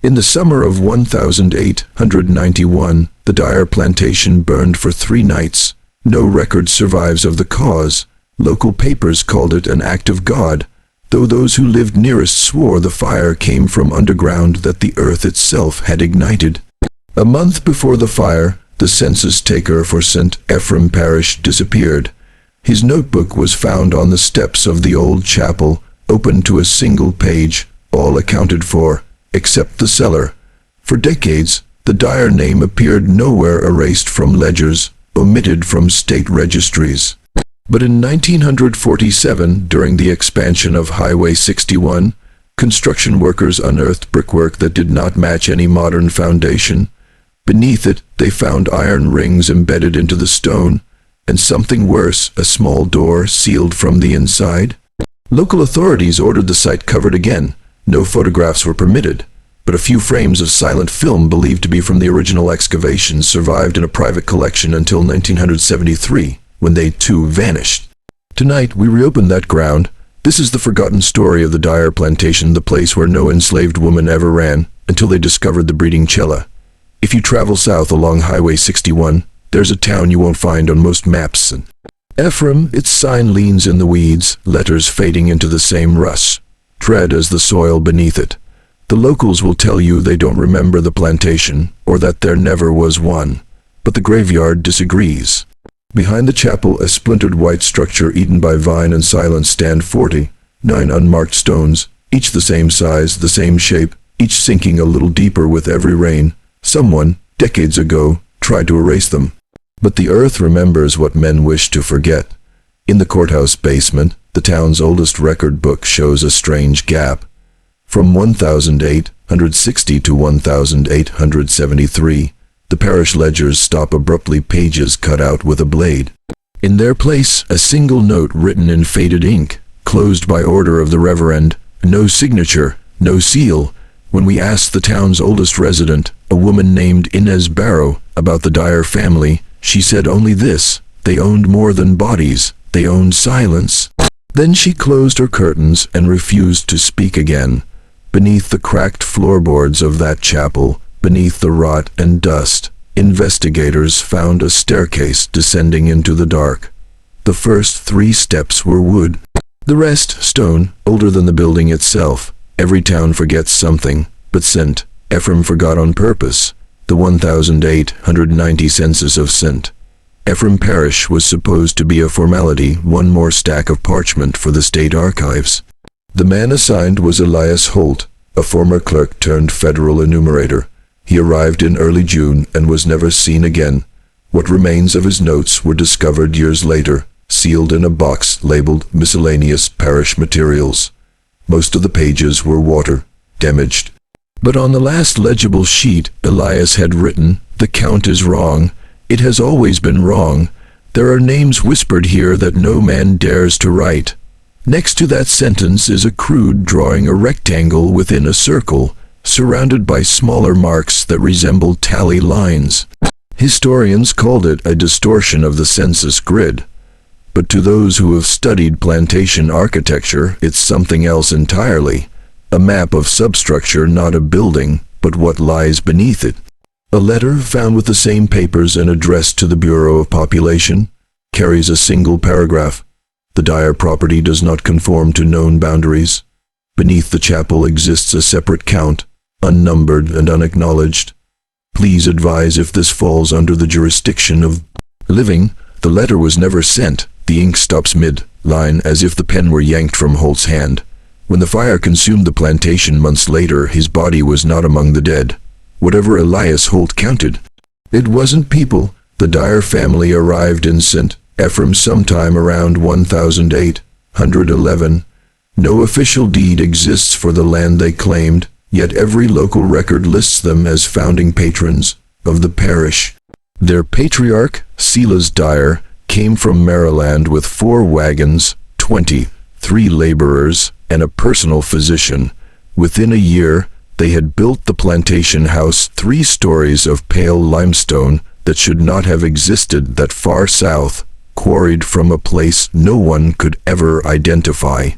In the summer of 1891, the Dyer plantation burned for 3 nights. No record survives of the cause. Local papers called it an act of God, though those who lived nearest swore the fire came from underground that the earth itself had ignited. A month before the fire, the census taker for St. Ephrem Parish disappeared. His notebook was found on the steps of the old chapel, open to a single page, all accounted for, except the cellar. For decades, the Dyer name appeared nowhere, erased from ledgers, omitted from state registries. But in 1947, during the expansion of Highway 61, construction workers unearthed brickwork that did not match any modern foundation. Beneath it, they found iron rings embedded into the stone, and something worse, a small door sealed from the inside. Local authorities ordered the site covered again. No photographs were permitted, but a few frames of silent film believed to be from the original excavations survived in a private collection until 1973, when they too vanished. Tonight, we reopen that ground. This is the forgotten story of the Dyer plantation, the place where no enslaved woman ever ran, until they discovered the breeding cella. If you travel south along Highway 61, there's a town you won't find on most maps. Ephrem, its sign leans in the weeds, letters fading into the same rust. Tread as the soil beneath it. The locals will tell you they don't remember the plantation, or that there never was one. But the graveyard disagrees. Behind the chapel, a splintered white structure eaten by vine and silence, stand 49 unmarked stones, each the same size, the same shape, each sinking a little deeper with every rain. Someone, decades ago, tried to erase them. But the earth remembers what men wish to forget. In the courthouse basement, the town's oldest record book shows a strange gap. From 1860 to 1873, the parish ledgers stop abruptly, pages cut out with a blade. In their place, a single note written in faded ink, closed by order of the Reverend, no signature, no seal. When we asked the town's oldest resident, a woman named Inez Barrow, about the Dyer family, she said only this: they owned more than bodies, they owned silence. Then she closed her curtains and refused to speak again. Beneath the cracked floorboards of that chapel, beneath the rot and dust, investigators found a staircase descending into the dark. The first 3 steps were wood, the rest stone, older than the building itself. Every town forgets something, but St. Ephrem forgot on purpose. The 1890 census of St. Ephrem Parish was supposed to be a formality, one more stack of parchment for the state archives. The man assigned was Elias Holt, a former clerk turned federal enumerator. He arrived in early June and was never seen again. What remains of his notes were discovered years later, sealed in a box labeled Miscellaneous Parish Materials. Most of the pages were water, damaged. But on the last legible sheet, Elias had written, "The count is wrong. It has always been wrong. There are names whispered here that no man dares to write." Next to that sentence is a crude drawing, a rectangle within a circle, surrounded by smaller marks that resemble tally lines. Historians called it a distortion of the census grid. But to those who have studied plantation architecture, it's something else entirely. A map of substructure, not a building, but what lies beneath it. A letter found with the same papers and addressed to the Bureau of Population carries a single paragraph. The Dyer property does not conform to known boundaries. Beneath the chapel exists a separate count, unnumbered and unacknowledged. Please advise if this falls under the jurisdiction of living. The letter was never sent. The ink stops mid-line as if the pen were yanked from Holt's hand. When the fire consumed the plantation months later, his body was not among the dead. Whatever Elias Holt counted, it wasn't people. The Dyer family arrived in St. Ephrem sometime around 1811. No official deed exists for the land they claimed, yet every local record lists them as founding patrons of the parish. Their patriarch, Silas Dyer, came from Maryland with 4 wagons, 23 laborers, and a personal physician. Within a year, they had built the plantation house, 3 stories of pale limestone that should not have existed that far south, quarried from a place no one could ever identify.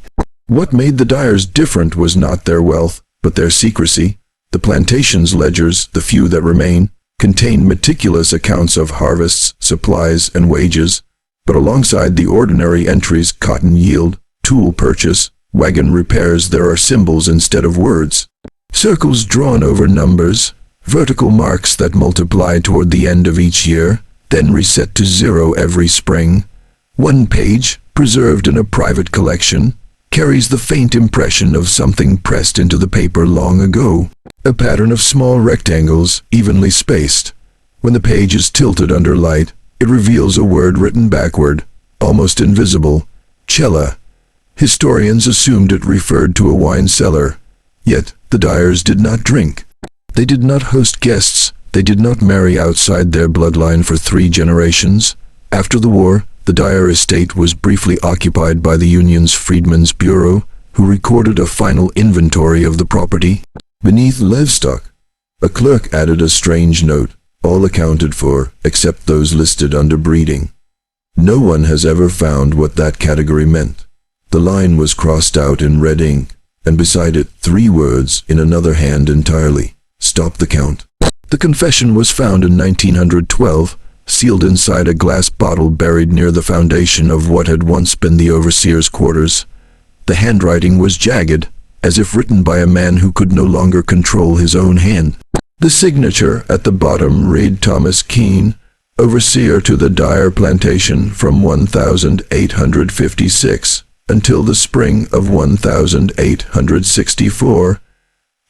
What made the Dyers different was not their wealth, but their secrecy. The plantations ledgers, the few that remain, contain meticulous accounts of harvests, supplies, and wages, but alongside the ordinary entries, cotton yield, tool purchase, wagon repairs, there are symbols instead of words. Circles drawn over numbers, vertical marks that multiply toward the end of each year, then reset to 0 every spring. One page, preserved in a private collection, carries the faint impression of something pressed into the paper long ago. A pattern of small rectangles, evenly spaced. When the page is tilted under light, it reveals a word written backward, almost invisible: cella. Historians assumed it referred to a wine cellar. Yet, the Dyers did not drink. They did not host guests. They did not marry outside their bloodline for 3 generations. After the war, the Dyer estate was briefly occupied by the Union's Freedmen's Bureau, who recorded a final inventory of the property. Beneath livestock, a clerk added a strange note: all accounted for, except those listed under breeding. No one has ever found what that category meant. The line was crossed out in red ink, and beside it 3 words in another hand entirely: stop the count. The confession was found in 1912, sealed inside a glass bottle buried near the foundation of what had once been the overseer's quarters. The handwriting was jagged, as if written by a man who could no longer control his own hand. The signature at the bottom read Thomas Keene, overseer to the Dyer Plantation from 1856 until the spring of 1864.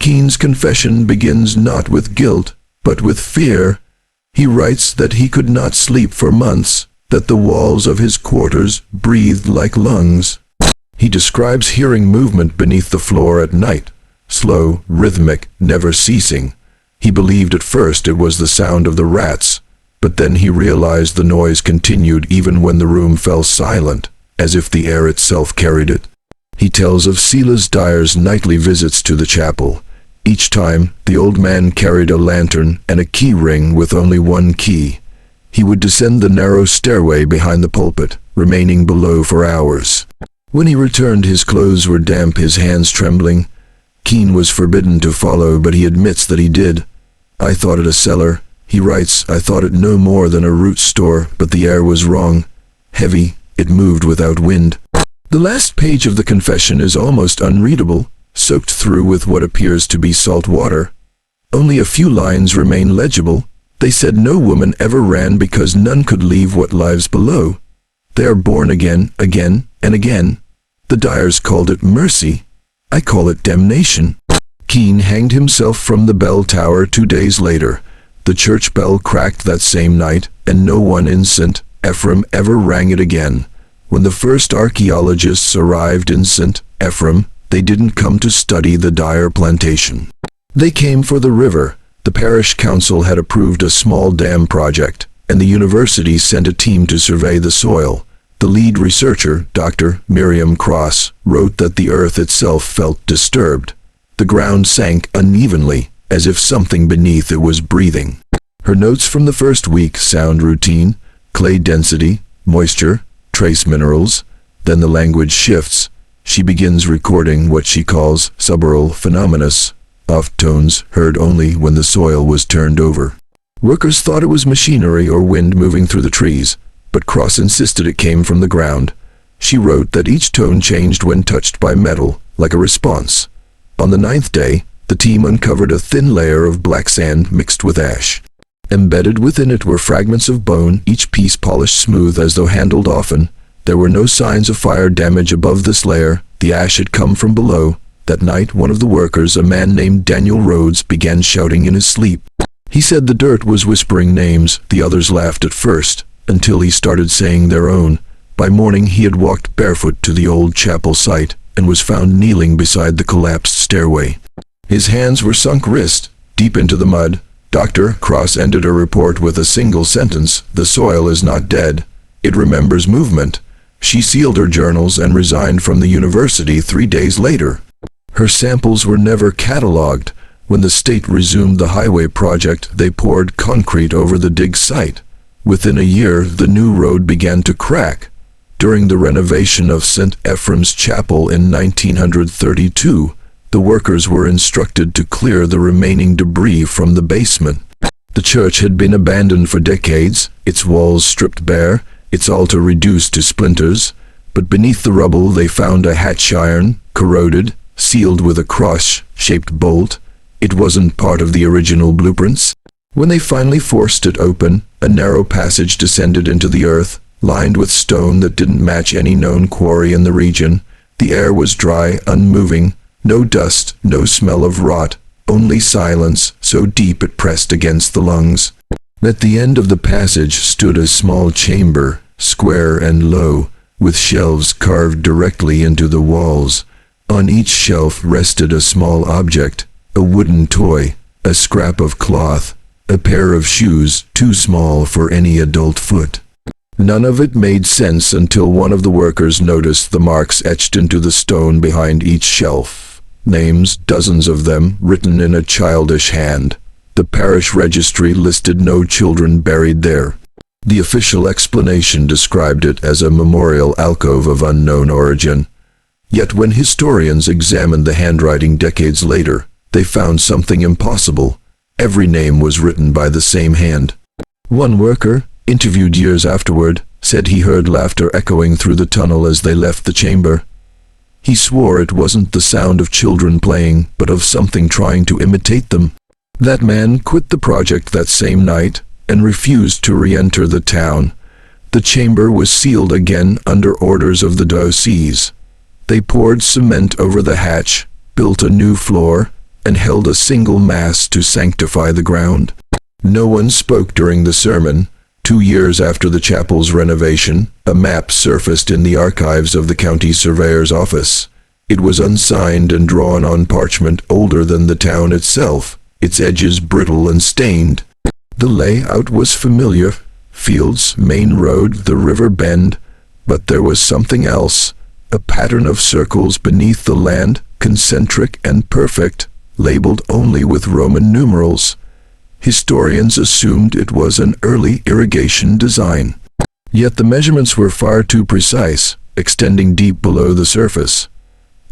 Keene's confession begins not with guilt, but with fear. He writes that he could not sleep for months, that the walls of his quarters breathed like lungs. He describes hearing movement beneath the floor at night, slow, rhythmic, never ceasing. He believed at first it was the sound of the rats, but then he realized the noise continued even when the room fell silent, as if the air itself carried it. He tells of Silas Dyer's nightly visits to the chapel. Each time, the old man carried a lantern and a key ring with only one key. He would descend the narrow stairway behind the pulpit, remaining below for hours. When he returned, his clothes were damp, his hands trembling. Keene was forbidden to follow, but he admits that he did. I thought it a cellar. He writes, I thought it no more than a root store, but the air was wrong. Heavy, it moved without wind. The last page of the confession is almost unreadable, soaked through with what appears to be salt water. Only a few lines remain legible. They said no woman ever ran because none could leave what lies below. They are born again, and again. The Dyers called it mercy. I call it damnation. Keene hanged himself from the bell tower 2 days later. The church bell cracked that same night, and no one in St. Ephrem ever rang it again. When the first archaeologists arrived in St. Ephrem, they didn't come to study the Dyer plantation. They came for the river. The parish council had approved a small dam project, and the university sent a team to survey the soil. The lead researcher, Dr. Miriam Cross, wrote that the earth itself felt disturbed. The ground sank unevenly, as if something beneath it was breathing. Her notes from the first week sound routine: clay density, moisture, trace minerals. Then the language shifts. She begins recording what she calls suboral phenomena, off tones heard only when the soil was turned over. Workers thought it was machinery or wind moving through the trees, but Cross insisted it came from the ground. She wrote that each tone changed when touched by metal, like a response. On the 9th day, the team uncovered a thin layer of black sand mixed with ash. Embedded within it were fragments of bone, each piece polished smooth as though handled often. There were no signs of fire damage above this layer. The ash had come from below. That night, one of the workers, a man named Daniel Rhodes, began shouting in his sleep. He said the dirt was whispering names. The others laughed at first, until he started saying their own. By morning, he had walked barefoot to the old chapel site and was found kneeling beside the collapsed stairway. His hands were sunk wrist deep into the mud. Dr. Cross ended her report with a single sentence: the soil is not dead. It remembers movement. She sealed her journals and resigned from the university 3 days later. Her samples were never catalogued. When the state resumed the highway project, they poured concrete over the dig site. Within a year, the new road began to crack. During the renovation of St. Ephrem's Chapel in 1932, The workers were instructed to clear the remaining debris from the basement. The church had been abandoned for decades, its walls stripped bare, its altar reduced to splinters, but beneath the rubble they found a hatch iron, corroded, sealed with a cross-shaped bolt. It wasn't part of the original blueprints. When they finally forced it open, a narrow passage descended into the earth, lined with stone that didn't match any known quarry in the region. The air was dry, unmoving, no dust, no smell of rot, only silence so deep it pressed against the lungs. At the end of the passage stood a small chamber, square and low, with shelves carved directly into the walls. On each shelf rested a small object, a wooden toy, a scrap of cloth, a pair of shoes too small for any adult foot. None of it made sense until one of the workers noticed the marks etched into the stone behind each shelf. Names, dozens of them, written in a childish hand. The parish registry listed no children buried there. The official explanation described it as a memorial alcove of unknown origin. Yet when historians examined the handwriting decades later, they found something impossible. Every name was written by the same hand. One worker, interviewed years afterward, said he heard laughter echoing through the tunnel as they left the chamber. He swore it wasn't the sound of children playing, but of something trying to imitate them. That man quit the project that same night and refused to re-enter the town. The chamber was sealed again under orders of the diocese. They poured cement over the hatch, built a new floor, and held a single mass to sanctify the ground. No one spoke during the sermon. 2 years after the chapel's renovation, a map surfaced in the archives of the county surveyor's office. It was unsigned and drawn on parchment older than the town itself, its edges brittle and stained. The layout was familiar: fields, main road, the river bend. But there was something else, a pattern of circles beneath the land, concentric and perfect, labeled only with Roman numerals. Historians assumed it was an early irrigation design. Yet the measurements were far too precise, extending deep below the surface.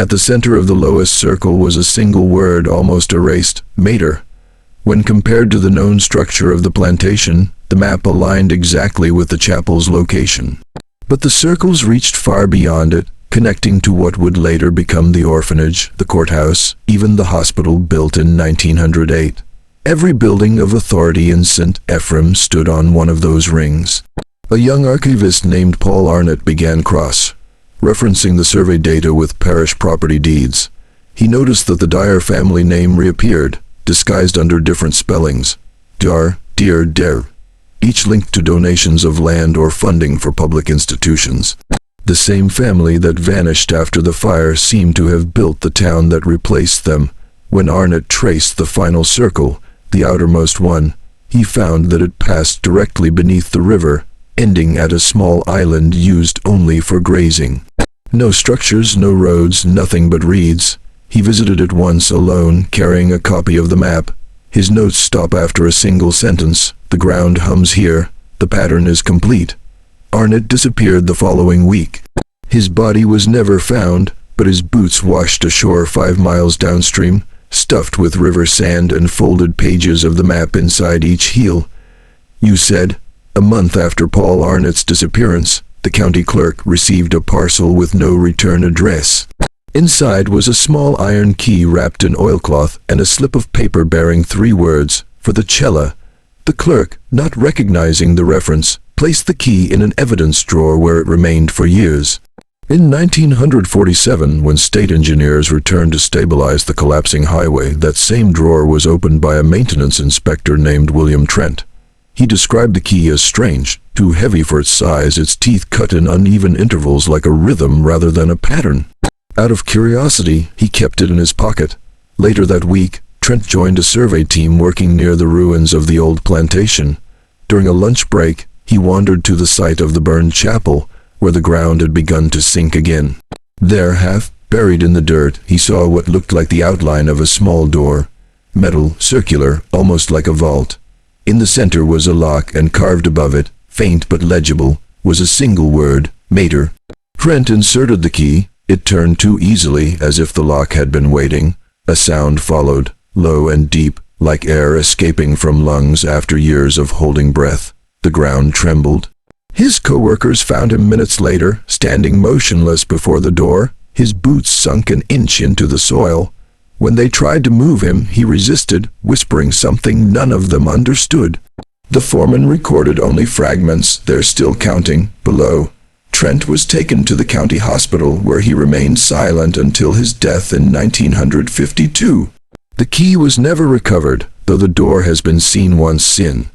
At the center of the lowest circle was a single word almost erased: mater. When compared to the known structure of the plantation, the map aligned exactly with the chapel's location. But the circles reached far beyond it, connecting to what would later become the orphanage, the courthouse, even the hospital built in 1908. Every building of authority in St. Ephrem stood on one of those rings. A young archivist named Paul Arnott began cross-referencing the survey data with parish property deeds. He noticed that the Dyer family name reappeared, disguised under different spellings: Dar, Deer, Der, each linked to donations of land or funding for public institutions. The same family that vanished after the fire seemed to have built the town that replaced them. When Arnott traced the final circle, the outermost one, he found that it passed directly beneath the river, ending at a small island used only for grazing. No structures, no roads, nothing but reeds. He visited it once alone, carrying a copy of the map. His notes stop after a single sentence: "The ground hums here. The pattern is complete." Arnott disappeared the following week. His body was never found, but his boots washed ashore 5 miles downstream, stuffed with river sand and folded pages of the map inside each heel. You said, a month after Paul Arnott's disappearance, the county clerk received a parcel with no return address. Inside was a small iron key wrapped in oilcloth and a slip of paper bearing 3 words: "For the cella." The clerk, not recognizing the reference, placed the key in an evidence drawer where it remained for years. In 1947, when state engineers returned to stabilize the collapsing highway, that same drawer was opened by a maintenance inspector named William Trent. He described the key as strange, too heavy for its size, its teeth cut in uneven intervals like a rhythm rather than a pattern. Out of curiosity, he kept it in his pocket. Later that week, Trent joined a survey team working near the ruins of the old plantation. During a lunch break, he wandered to the site of the burned chapel, where the ground had begun to sink again. There, half buried in the dirt, he saw what looked like the outline of a small door. Metal, circular, almost like a vault. In the center was a lock, and carved above it, faint but legible, was a single word: mater. Trent inserted the key. It turned too easily, as if the lock had been waiting. A sound followed, low and deep, like air escaping from lungs after years of holding breath. The ground trembled. His co-workers found him minutes later, standing motionless before the door, his boots sunk an inch into the soil. When they tried to move him, he resisted, whispering something none of them understood. The foreman recorded only fragments. They're still counting, below. Trent was taken to the county hospital, where he remained silent until his death in 1952. The key was never recovered, though the door has been seen once since.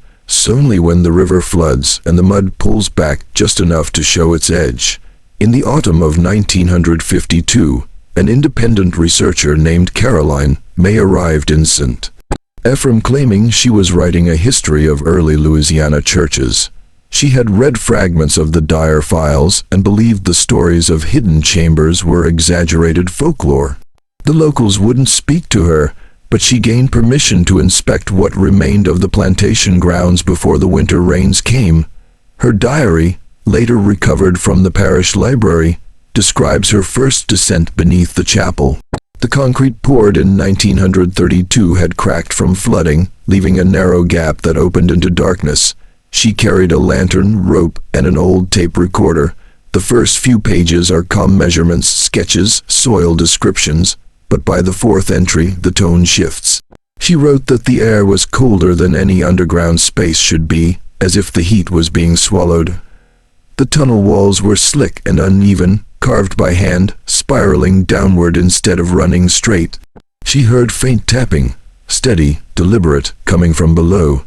Only when the river floods and the mud pulls back just enough to show its edge. In the autumn of 1952, an independent researcher named Caroline May arrived in St. Ephraim, claiming she was writing a history of early Louisiana churches. She had read fragments of the Dyer files and believed the stories of hidden chambers were exaggerated folklore. The locals wouldn't speak to her, but she gained permission to inspect what remained of the plantation grounds before the winter rains came. Her diary, later recovered from the parish library, describes her first descent beneath the chapel. The concrete poured in 1932 had cracked from flooding, leaving a narrow gap that opened into darkness. She carried a lantern, rope, and an old tape recorder. The first few pages are calm measurements, sketches, soil descriptions, but by the fourth entry, the tone shifts. She wrote that the air was colder than any underground space should be, as if the heat was being swallowed. The tunnel walls were slick and uneven, carved by hand, spiraling downward instead of running straight. She heard faint tapping, steady, deliberate, coming from below.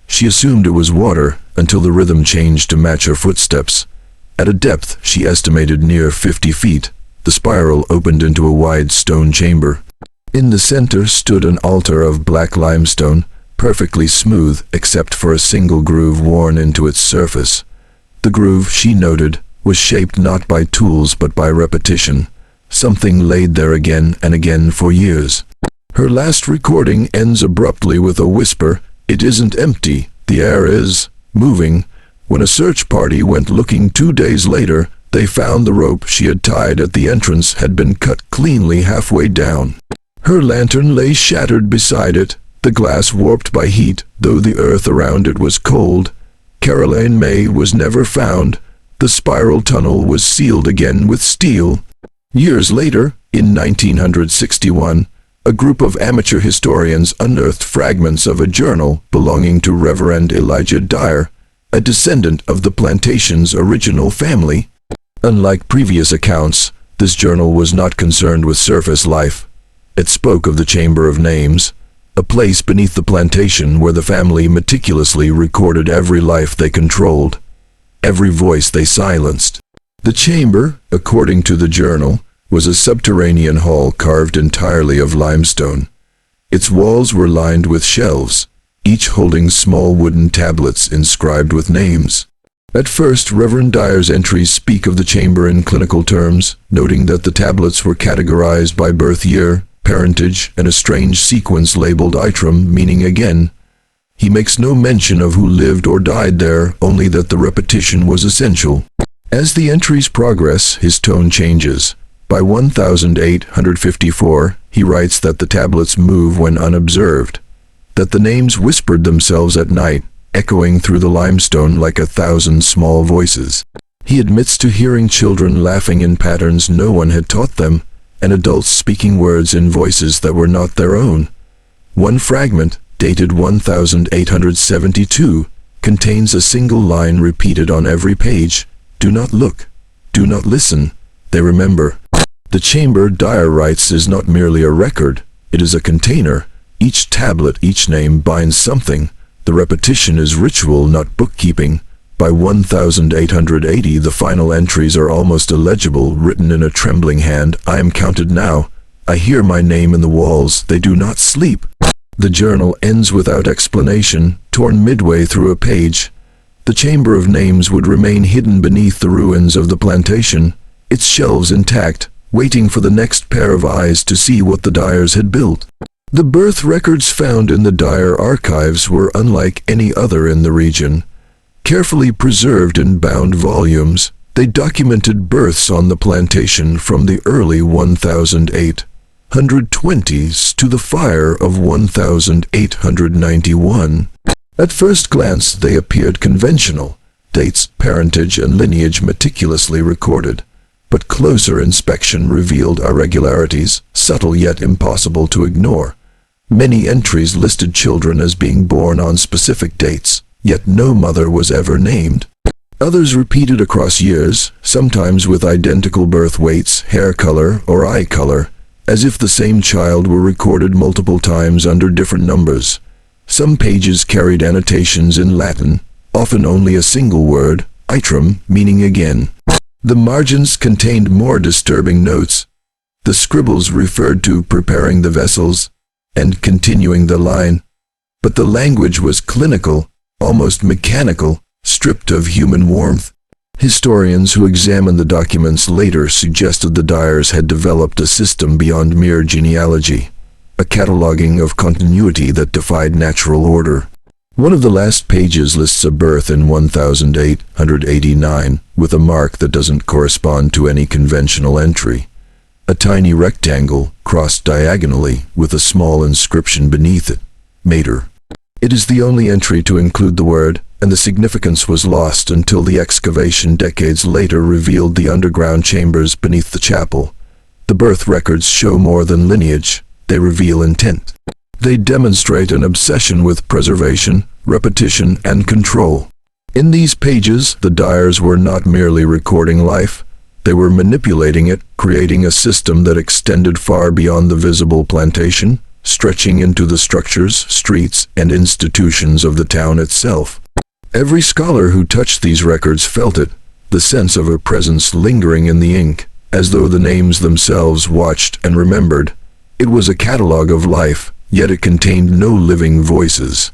She assumed it was water until the rhythm changed to match her footsteps. At a depth she estimated near 50 feet, the spiral opened into a wide stone chamber. In the center stood an altar of black limestone, perfectly smooth except for a single groove worn into its surface. The groove, she noted, was shaped not by tools but by repetition, something laid there again and again for years. Her last recording ends abruptly with a whisper, "It isn't empty, the air is moving." When a search party went looking 2 days later, they found the rope she had tied at the entrance had been cut cleanly halfway down. Her lantern lay shattered beside it, the glass warped by heat, though the earth around it was cold. Caroline May was never found. The spiral tunnel was sealed again with steel. Years later, in 1961, a group of amateur historians unearthed fragments of a journal belonging to Reverend Elijah Dyer, a descendant of the plantation's original family. Unlike previous accounts, this journal was not concerned with surface life. It spoke of the Chamber of Names, a place beneath the plantation where the family meticulously recorded every life they controlled, every voice they silenced. The chamber, according to the journal, was a subterranean hall carved entirely of limestone. Its walls were lined with shelves, each holding small wooden tablets inscribed with names. At first, Reverend Dyer's entries speak of the chamber in clinical terms, noting that the tablets were categorized by birth year, parentage, and a strange sequence labeled Itram, meaning again. He makes no mention of who lived or died there, only that the repetition was essential. As the entries progress, his tone changes. By 1854, he writes that the tablets move when unobserved, that the names whispered themselves at night, echoing through the limestone like 1,000 small voices. He admits to hearing children laughing in patterns no one had taught them, and adults speaking words in voices that were not their own. One fragment, dated 1872, contains a single line repeated on every page: "Do not look, do not listen, they remember." The chamber, Dyer writes, is not merely a record, it is a container. Each tablet, each name binds something. The repetition is ritual, not bookkeeping. By 1880, the final entries are almost illegible, written in a trembling hand. "I am counted now. I hear my name in the walls. They do not sleep." The journal ends without explanation, torn midway through a page. The Chamber of Names would remain hidden beneath the ruins of the plantation, its shelves intact, waiting for the next pair of eyes to see what the Dyers had built. The birth records found in the Dyer archives were unlike any other in the region. Carefully preserved in bound volumes, they documented births on the plantation from the early 1800s 120s to the fire of 1891. At first glance, they appeared conventional, dates, parentage, and lineage meticulously recorded. But closer inspection revealed irregularities, subtle yet impossible to ignore. Many entries listed children as being born on specific dates, yet no mother was ever named. Others repeated across years, sometimes with identical birth weights, hair color, or eye color, as if the same child were recorded multiple times under different numbers. Some pages carried annotations in Latin, often only a single word, iterum, meaning again. The margins contained more disturbing notes. The scribbles referred to preparing the vessels and continuing the line. But the language was clinical, almost mechanical, stripped of human warmth. Historians who examined the documents later suggested the dyers had developed a system beyond mere genealogy, a cataloging of continuity that defied natural order. One of the last pages lists a birth in 1889 with a mark that doesn't correspond to any conventional entry. A tiny rectangle crossed diagonally with a small inscription beneath it, Mater. It is the only entry to include the word, and the significance was lost until the excavation decades later revealed the underground chambers beneath the chapel. The birth records show more than lineage, they reveal intent. They demonstrate an obsession with preservation, repetition, and control. In these pages, the dyers were not merely recording life, they were manipulating it, creating a system that extended far beyond the visible plantation, stretching into the structures, streets, and institutions of the town itself. Every scholar who touched these records felt it, the sense of a presence lingering in the ink, as though the names themselves watched and remembered. It was a catalogue of life, yet it contained no living voices.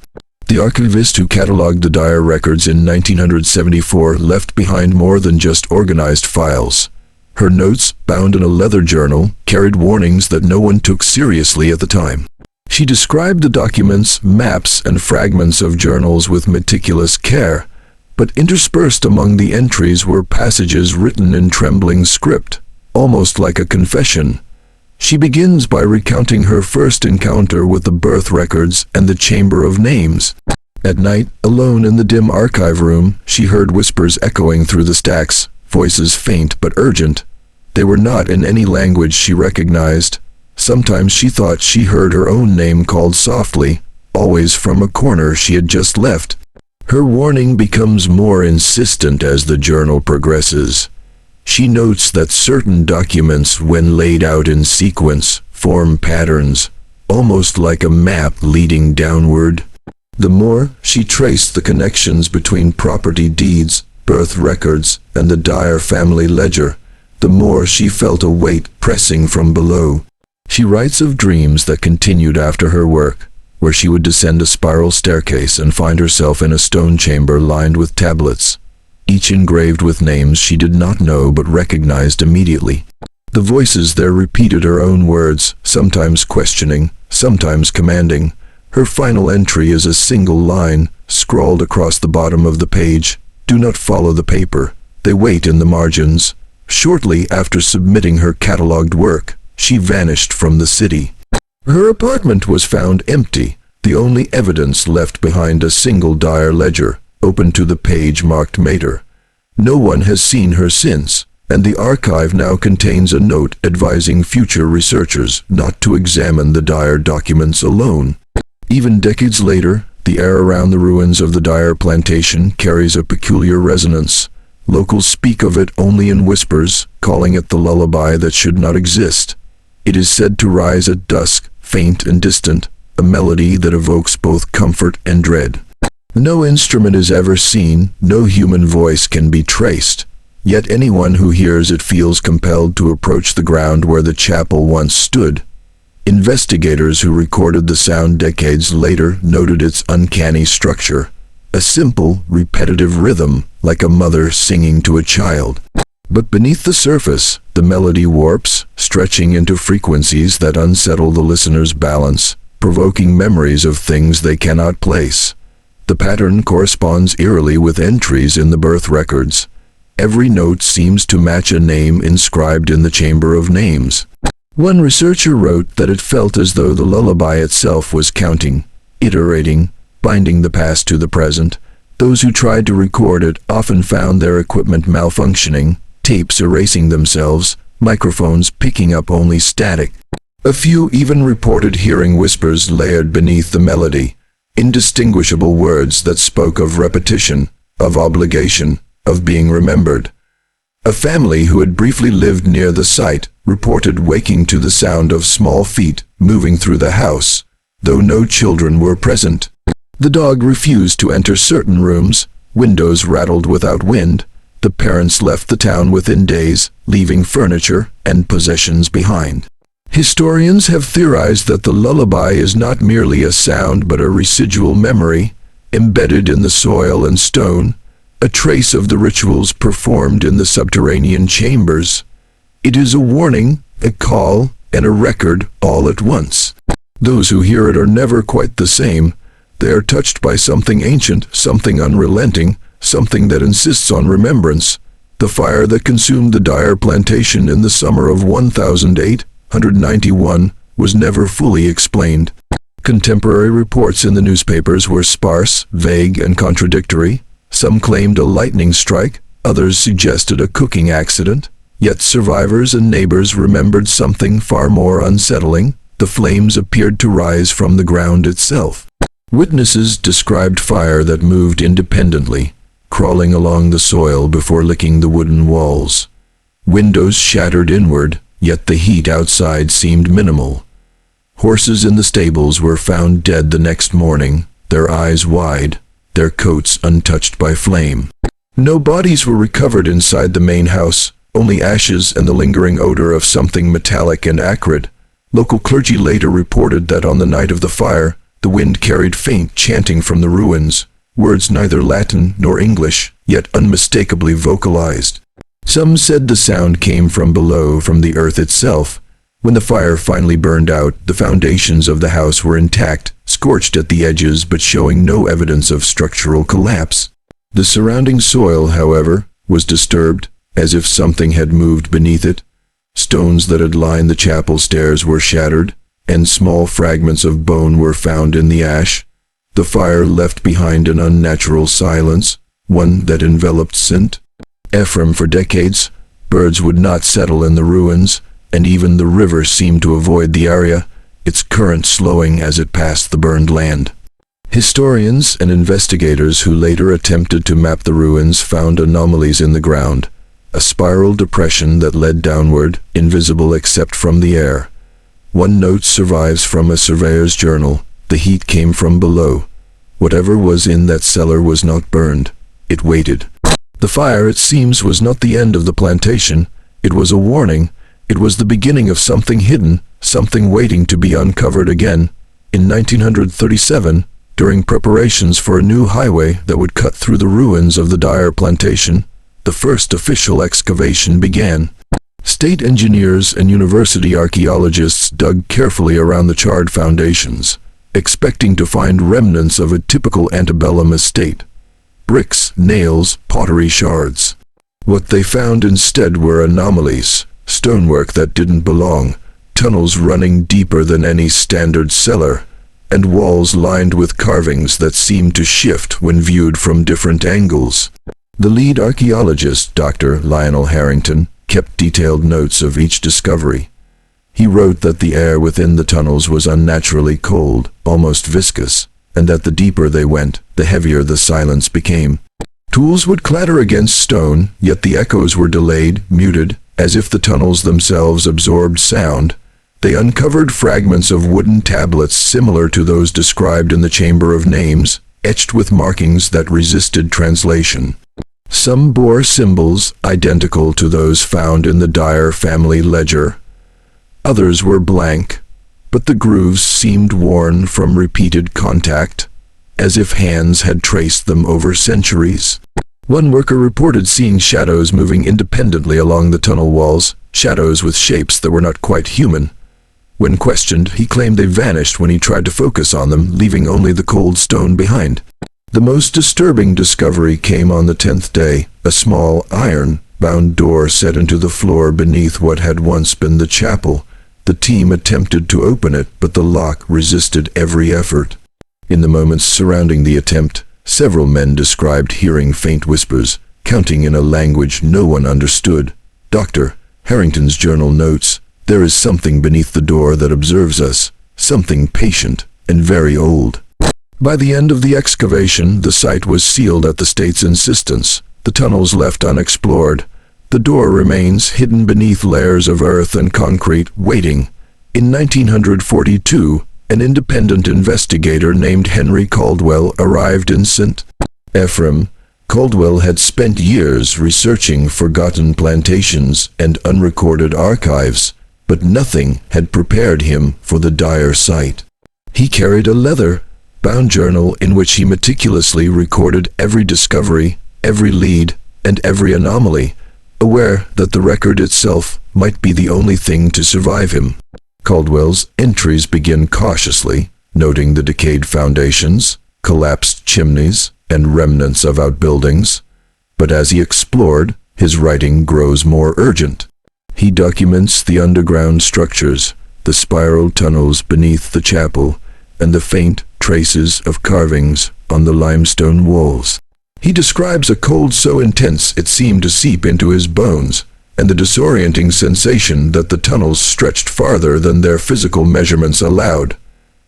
The archivist who catalogued the dyer records in 1974 left behind more than just organized files. Her notes, bound in a leather journal, carried warnings that no one took seriously at the time. She described the documents, maps, and fragments of journals with meticulous care, but interspersed among the entries were passages written in trembling script, almost like a confession. She begins by recounting her first encounter with the birth records and the Chamber of Names. At night, alone in the dim archive room, she heard whispers echoing through the stacks, voices faint but urgent. They were not in any language she recognized. Sometimes she thought she heard her own name called softly, always from a corner she had just left. Her warning becomes more insistent as the journal progresses. She notes that certain documents, when laid out in sequence, form patterns, almost like a map leading downward. The more she traced the connections between property deeds, birth records, and the Dyer family ledger, the more she felt a weight pressing from below. She writes of dreams that continued after her work, where she would descend a spiral staircase and find herself in a stone chamber lined with tablets, each engraved with names she did not know but recognized immediately. The voices there repeated her own words, sometimes questioning, sometimes commanding. Her final entry is a single line, scrawled across the bottom of the page. Do not follow the paper. They wait in the margins. Shortly after submitting her catalogued work, she vanished from the city. Her apartment was found empty, the only evidence left behind a single Dyer ledger, open to the page marked Mater. No one has seen her since, and the archive now contains a note advising future researchers not to examine the Dyer documents alone. Even decades later, the air around the ruins of the Dyer plantation carries a peculiar resonance. Locals speak of it only in whispers, calling it the lullaby that should not exist. It is said to rise at dusk, faint and distant, a melody that evokes both comfort and dread. No instrument is ever seen, no human voice can be traced, yet anyone who hears it feels compelled to approach the ground where the chapel once stood. Investigators who recorded the sound decades later noted its uncanny structure, a simple, repetitive rhythm, like a mother singing to a child. But beneath the surface, the melody warps, stretching into frequencies that unsettle the listener's balance, provoking memories of things they cannot place. The pattern corresponds eerily with entries in the birth records. Every note seems to match a name inscribed in the Chamber of Names. One researcher wrote that it felt as though the lullaby itself was counting, iterating, binding the past to the present. Those who tried to record it often found their equipment malfunctioning, tapes erasing themselves, microphones picking up only static. A few even reported hearing whispers layered beneath the melody, indistinguishable words that spoke of repetition, of obligation, of being remembered. A family who had briefly lived near the site reported waking to the sound of small feet moving through the house, though no children were present. The dog refused to enter certain rooms, windows rattled without wind. The parents left the town within days, leaving furniture and possessions behind. Historians have theorized that the lullaby is not merely a sound but a residual memory, embedded in the soil and stone, a trace of the rituals performed in the subterranean chambers. It is a warning, a call, and a record all at once. Those who hear it are never quite the same. They are touched by something ancient, something unrelenting, something that insists on remembrance. The fire that consumed the Dyer plantation in the summer of 1891 was never fully explained. Contemporary reports in the newspapers were sparse, vague, and contradictory. Some claimed a lightning strike, others suggested a cooking accident. Yet survivors and neighbors remembered something far more unsettling. The flames appeared to rise from the ground itself. Witnesses described fire that moved independently, crawling along the soil before licking the wooden walls. Windows shattered inward, yet the heat outside seemed minimal. Horses in the stables were found dead the next morning, their eyes wide, their coats untouched by flame. No bodies were recovered inside the main house, only ashes and the lingering odor of something metallic and acrid. Local clergy later reported that on the night of the fire, the wind carried faint chanting from the ruins, words neither Latin nor English, yet unmistakably vocalized. Some said the sound came from below, from the earth itself. When the fire finally burned out, the foundations of the house were intact, scorched at the edges but showing no evidence of structural collapse. The surrounding soil, however, was disturbed, as if something had moved beneath it. Stones that had lined the chapel stairs were shattered, and small fragments of bone were found in the ash. The fire left behind an unnatural silence, one that enveloped St. Ephraim for decades. Birds would not settle in the ruins, and even the river seemed to avoid the area, its current slowing as it passed the burned land. Historians and investigators who later attempted to map the ruins found anomalies in the ground, a spiral depression that led downward, invisible except from the air. One note survives from a surveyor's journal: the heat came from below. Whatever was in that cellar was not burned. It waited. The fire, it seems, was not the end of the plantation. It was a warning. It was the beginning of something hidden, something waiting to be uncovered again. In 1937, during preparations for a new highway that would cut through the ruins of the Dyer plantation, the first official excavation began. State engineers and university archaeologists dug carefully around the charred foundations, expecting to find remnants of a typical antebellum estate: bricks, nails, pottery shards. What they found instead were anomalies, stonework that didn't belong, tunnels running deeper than any standard cellar, and walls lined with carvings that seemed to shift when viewed from different angles. The lead archaeologist, Dr. Lionel Harrington, kept detailed notes of each discovery. He wrote that the air within the tunnels was unnaturally cold, almost viscous, and that the deeper they went, the heavier the silence became. Tools would clatter against stone, yet the echoes were delayed, muted, as if the tunnels themselves absorbed sound. They uncovered fragments of wooden tablets similar to those described in the Chamber of Names, etched with markings that resisted translation. Some bore symbols identical to those found in the Dyer family ledger. Others were blank, but the grooves seemed worn from repeated contact, as if hands had traced them over centuries. One worker reported seeing shadows moving independently along the tunnel walls, shadows with shapes that were not quite human. When questioned, he claimed they vanished when he tried to focus on them, leaving only the cold stone behind. The most disturbing discovery came on the 10th day: a small, iron-bound door set into the floor beneath what had once been the chapel. The team attempted to open it, but the lock resisted every effort. In the moments surrounding the attempt, several men described hearing faint whispers, counting in a language no one understood. Dr. Harrington's journal notes, "There is something beneath the door that observes us, something patient and very old." By the end of the excavation, the site was sealed at the state's insistence, the tunnels left unexplored. The door remains hidden beneath layers of earth and concrete, waiting. In 1942, an independent investigator named Henry Caldwell arrived in St. Ephraim. Caldwell had spent years researching forgotten plantations and unrecorded archives, but nothing had prepared him for the dire sight. He carried a leather-bound journal in which he meticulously recorded every discovery, every lead, and every anomaly, aware that the record itself might be the only thing to survive him. Caldwell's entries begin cautiously, noting the decayed foundations, collapsed chimneys, and remnants of outbuildings. But as he explored, his writing grows more urgent. He documents the underground structures, the spiral tunnels beneath the chapel, and the faint traces of carvings on the limestone walls. He describes a cold so intense it seemed to seep into his bones, and the disorienting sensation that the tunnels stretched farther than their physical measurements allowed.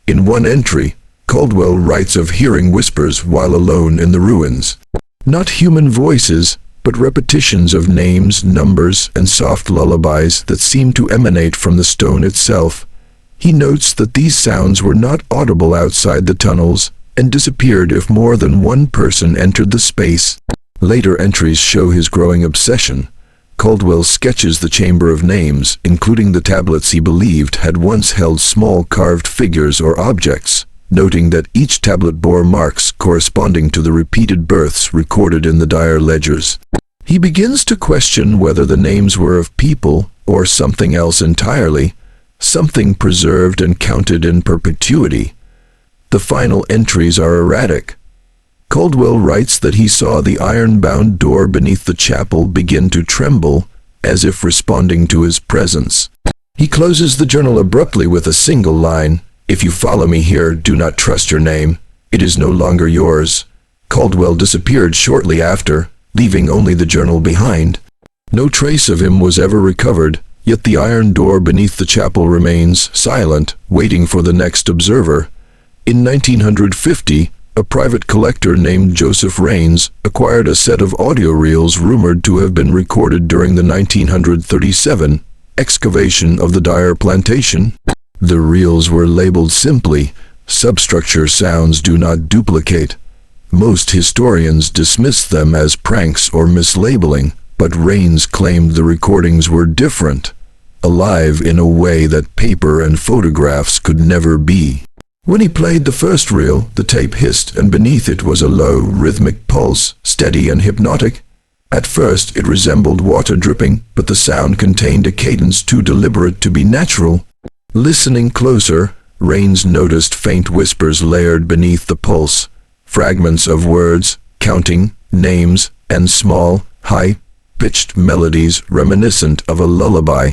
In one entry, Caldwell writes of hearing whispers while alone in the ruins. Not human voices, but repetitions of names, numbers, and soft lullabies that seemed to emanate from the stone itself. He notes that these sounds were not audible outside the tunnels and disappeared if more than one person entered the space. Later entries show his growing obsession. Caldwell sketches the chamber of names, including the tablets he believed had once held small carved figures or objects, noting that each tablet bore marks corresponding to the repeated births recorded in the dire ledgers. He begins to question whether the names were of people or something else entirely, something preserved and counted in perpetuity. The final entries are erratic. Caldwell writes that he saw the iron-bound door beneath the chapel begin to tremble, as if responding to his presence. He closes the journal abruptly with a single line, "If you follow me here, do not trust your name. It is no longer yours." Caldwell disappeared shortly after, leaving only the journal behind. No trace of him was ever recovered, yet the iron door beneath the chapel remains silent, waiting for the next observer. In 1950, a private collector named Joseph Raines acquired a set of audio reels rumored to have been recorded during the 1937 excavation of the Carver Plantation. The reels were labeled simply, "Substructure sounds do not duplicate." Most historians dismissed them as pranks or mislabeling, but Raines claimed the recordings were different, alive in a way that paper and photographs could never be. When he played the first reel, the tape hissed, and beneath it was a low, rhythmic pulse, steady and hypnotic. At first, it resembled water dripping, but the sound contained a cadence too deliberate to be natural. Listening closer, Raines noticed faint whispers layered beneath the pulse, fragments of words, counting, names, and small, high-pitched melodies reminiscent of a lullaby.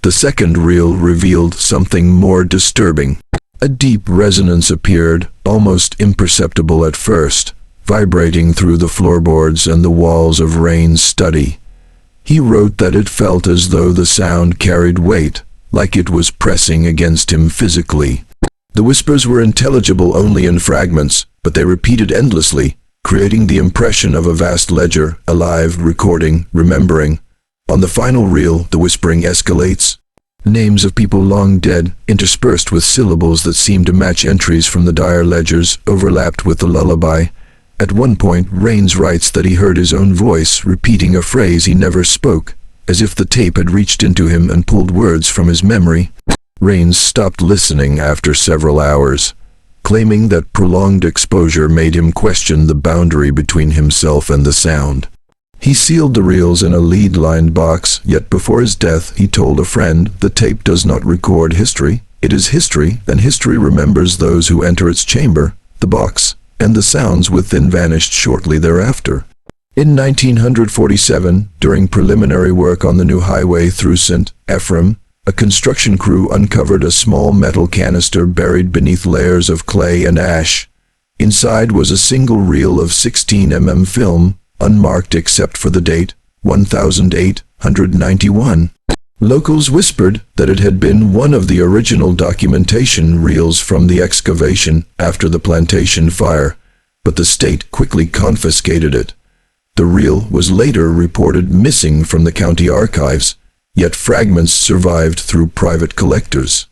The second reel revealed something more disturbing. A deep resonance appeared, almost imperceptible at first, vibrating through the floorboards and the walls of Raines' study. He wrote that it felt as though the sound carried weight, like it was pressing against him physically. The whispers were intelligible only in fragments, but they repeated endlessly, creating the impression of a vast ledger, alive, recording, remembering. On the final reel, the whispering escalates. Names of people long dead, interspersed with syllables that seemed to match entries from the dire ledgers, overlapped with the lullaby. At one point, Raines writes that he heard his own voice repeating a phrase he never spoke, as if the tape had reached into him and pulled words from his memory. Raines stopped listening after several hours, claiming that prolonged exposure made him question the boundary between himself and the sound. He sealed the reels in a lead-lined box, yet before his death he told a friend, "The tape does not record history. It is history, and history remembers those who enter its chamber." The box and the sounds within vanished shortly thereafter. In 1947, during preliminary work on the new highway through St. Ephraim, a construction crew uncovered a small metal canister buried beneath layers of clay and ash. Inside was a single reel of 16 mm film, unmarked except for the date, 1891. Locals whispered that it had been one of the original documentation reels from the excavation after the plantation fire, but the state quickly confiscated it. The reel was later reported missing from the county archives, yet fragments survived through private collectors.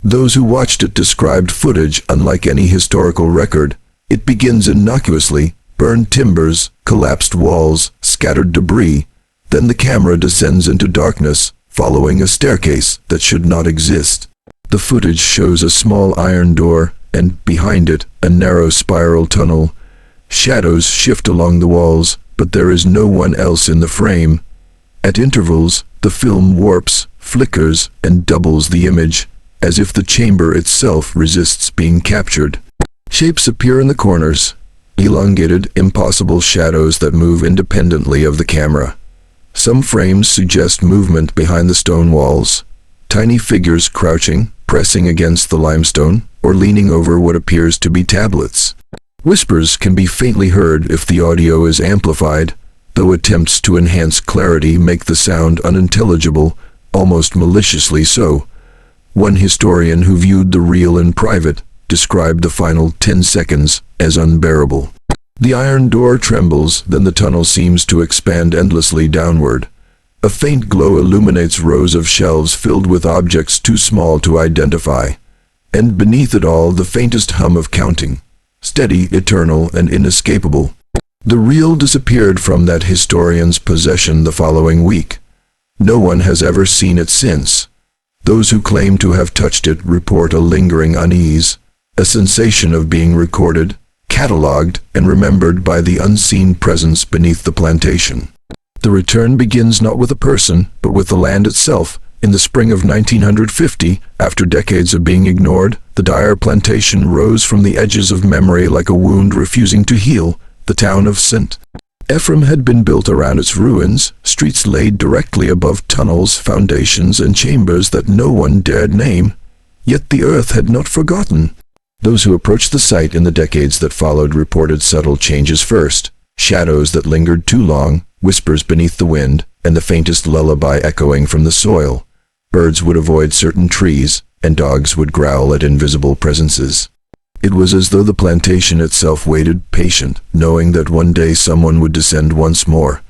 Those who watched it described footage unlike any historical record. It begins innocuously: burned timbers, collapsed walls, scattered debris. Then the camera descends into darkness, following a staircase that should not exist. The footage shows a small iron door, and behind it, a narrow spiral tunnel. Shadows shift along the walls, but there is no one else in the frame. At intervals, the film warps, flickers, and doubles the image, as if the chamber itself resists being captured. Shapes appear in the corners, elongated, impossible shadows that move independently of the camera. Some frames suggest movement behind the stone walls, tiny figures crouching, pressing against the limestone, or leaning over what appears to be tablets. Whispers can be faintly heard if the audio is amplified, though attempts to enhance clarity make the sound unintelligible, almost maliciously so. One historian who viewed the reel in private described the final 10 seconds as unbearable. The iron door trembles, then the tunnel seems to expand endlessly downward. A faint glow illuminates rows of shelves filled with objects too small to identify. And beneath it all, the faintest hum of counting. Steady, eternal, and inescapable. The reel disappeared from that historian's possession the following week. No one has ever seen it since. Those who claim to have touched it report a lingering unease, a sensation of being recorded, catalogued, and remembered by the unseen presence beneath the plantation. The return begins not with a person, but with the land itself. In the spring of 1950, after decades of being ignored, the Carver Plantation rose from the edges of memory like a wound refusing to heal. The town of St. Ephraim had been built around its ruins, streets laid directly above tunnels, foundations, and chambers that no one dared name. Yet the earth had not forgotten. Those who approached the site in the decades that followed reported subtle changes first: shadows that lingered too long, whispers beneath the wind, and the faintest lullaby echoing from the soil. Birds would avoid certain trees, and dogs would growl at invisible presences. It was as though the plantation itself waited, patient, knowing that one day someone would descend once more.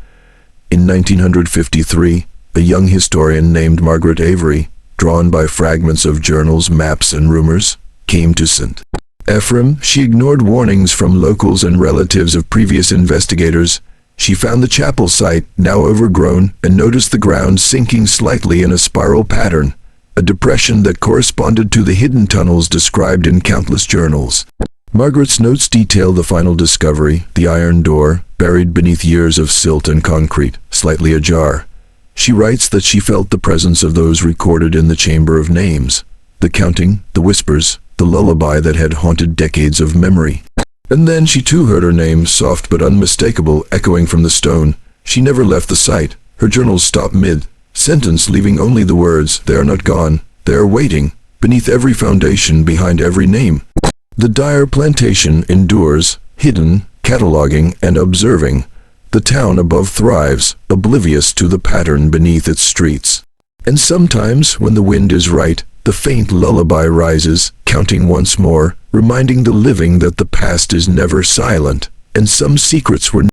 In 1953, a young historian named Margaret Avery, drawn by fragments of journals, maps, and rumors, came to St. Ephraim. She ignored warnings from locals and relatives of previous investigators. She found the chapel site, now overgrown, and noticed the ground sinking slightly in a spiral pattern, a depression that corresponded to the hidden tunnels described in countless journals. Margaret's notes detail the final discovery: the iron door, buried beneath years of silt and concrete, slightly ajar. She writes that she felt the presence of those recorded in the chamber of names, the counting, the whispers, the lullaby that had haunted decades of memory. And then she too heard her name, soft but unmistakable, echoing from the stone. She never left the site. Her journals stopped mid-sentence, leaving only the words, "They are not gone, they are waiting," beneath every foundation, behind every name. The Carver Plantation endures, hidden, cataloging, and observing. The town above thrives, oblivious to the pattern beneath its streets. And sometimes, when the wind is right, the faint lullaby rises, counting once more, reminding the living that the past is never silent, and some secrets were